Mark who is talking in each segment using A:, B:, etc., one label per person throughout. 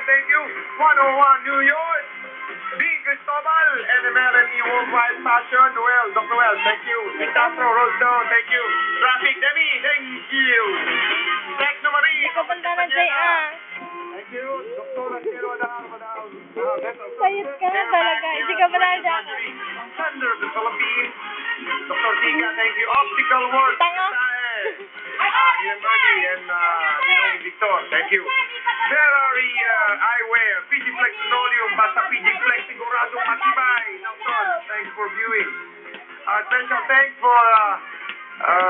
A: thank you. 101 New York. Dean Cristobal, NMLNE Worldwide Fashion, Noel, Dr. Noel, thank you. Nick Castro, Rosedon, thank you. Traffic, Demi, thank you. Techno Marie,
B: Hindi ko punta ng JR.
A: thank you. Dr. Rastero,
B: Sayit ka talaga. Hindi ka pala dyan.
A: Thunder of the Philippines. Dr. Tika, thank you. Optical World.
B: Tanga.
A: Ian Bernie and Ninong Victor, thank you. Ferrari Eyewear, PG Flex Linoleum, basta PG Flex, siguradong matibay. Nelson, thanks for viewing. Special thanks for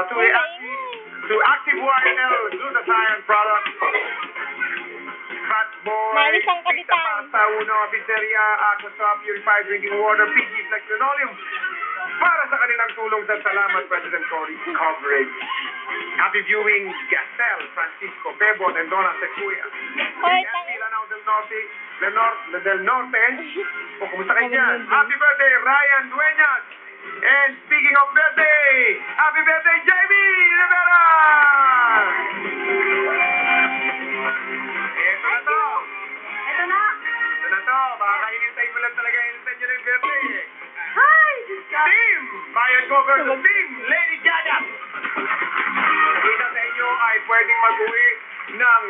A: to Active YL Glutathione products. Fat Boy,
B: Malis ang
A: Pizza
B: kabitan.
A: Pasta Uno, Pizzeria, Aqua Purified Drinking Water, PG Flex Linoleum. Para sa kanilang tulong sa salamat, President Cory's coverage. Happy viewing, Gastel, Francisco, Bebo, and Donna Sequoia.
B: Hoy,
A: Lanao del Norte. O, kumusta kayo dyan? Happy birthday, Ryan Dueñas. And speaking of birthday, happy birthday, Jamie Rivera! Ito na to.
C: Ito na.
A: Ito na to. Baka hinintay mo lang talaga, hinintay nyo na yung birthday eh.
C: Hi!
A: Team! Bayan ko versus Team Lady Gaga! Kita sa inyo ay pwedeng mag-uwi ng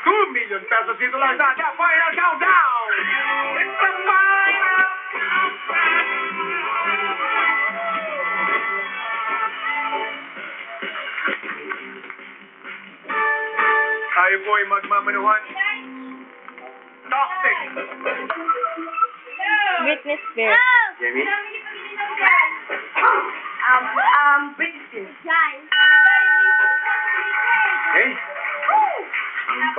A: 2 million pesos dito lang sa The Final Countdown! It's the final countdown! Tayo po ay magmamanuhan. Toxic!
B: Witness bear.
A: Jamie?
C: British.
A: Hey!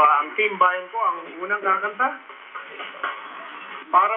A: Ang team bayan ko ang unang kakanta. Para